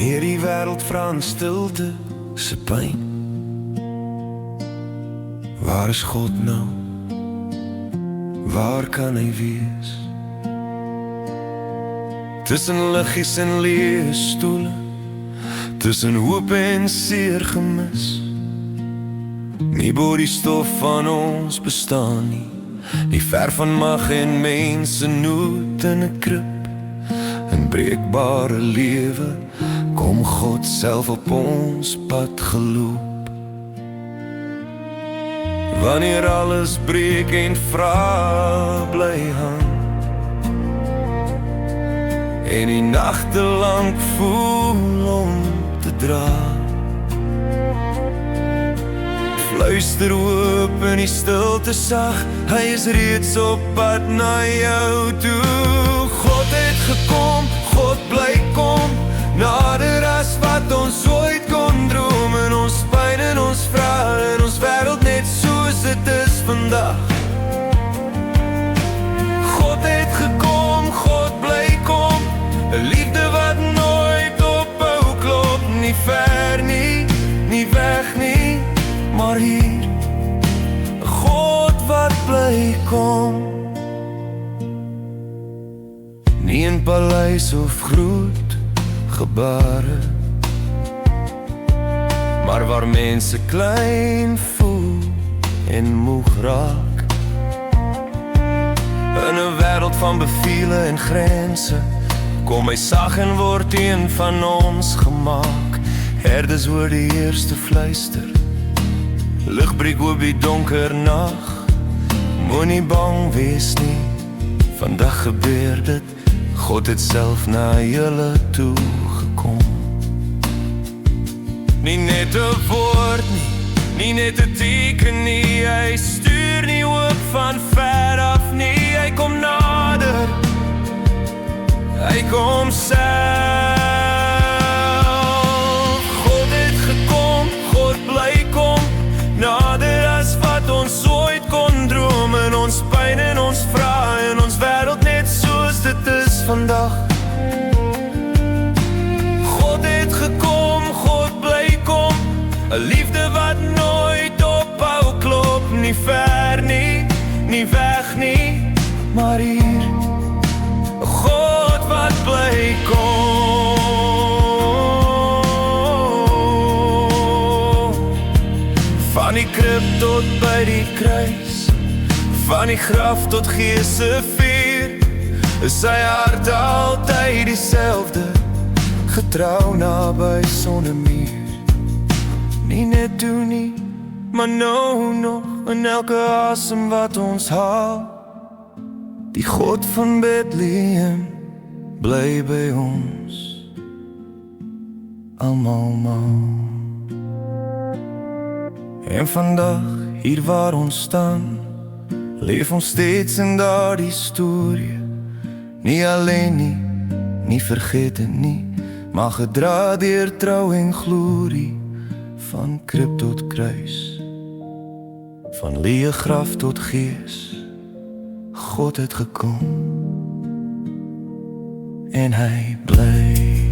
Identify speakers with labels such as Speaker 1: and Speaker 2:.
Speaker 1: hierdie wêreld vra in stilte se pyn. Waar is God nou? Waar kan hy wees? Tussen liggies en leë stoele, tussen hoop en seer gemis. Nie bo die stof van ons bestaan nie, nie ver van mag en mense nood in 'n krib. In breekbare lewe kom God self op ons pad geloop. Wanneer alles breek en vrae bly hang en die nagte lank voel om te dra, fluister hoop in die stilte sag, hy is reeds op pad na jou toe. God het gekom, God bly kom, nader as wat ons ooit kon droom. In ons pyn en ons vrae, in ons wêreld net soos dit is vandag. God het gekom, God bly kom, 'n liefde wat nooit ophou klop. Nie ver nie, nie weg nie, maar hier, 'n God wat bly kom. Nie in paleis of groot gebare, maar waar mense klein voel en moeg raak. In 'n wêreld van bevele en grense, kom hy sag en word een van ons gemaak. Herdes hoor die eerste fluister, lig breek oop die donker nag. Moenie bang wees nie, vandag gebeur dit, God het self na julle toe gekom. Nie net 'n woord nie, nie net 'n teken nie, hy stuur nie hoop van ver af nie, hy kom nader, hy kom self. God het gekom, God bly kom, nader as wat ons ooit kon droom. In ons pyn en ons vrae, in ons wêreld net soos dit is vandag. God het gekom, God bly kom, 'n liefde wat nooit ophou klop. Nie ver nie, nie weg nie, maar hier, 'n God wat bly kom. Van die krib tot by die kruis, van die graf tot Gees se vuur, is sy hart altyd dieselfde, getrou naby sonnemuur. Nie net toe nie, maar nou nog, in elke asem wat ons haal. Die God van Bethlehem bly by ons almal. En vandag, hier waar ons staan, leef ons steeds in daardie storie. Nie alleen nie, nie vergeten nie, maar gedra deur trou en glorie. Van krib tot kruis, van leë graf tot Gees, God het gekom en hy bly.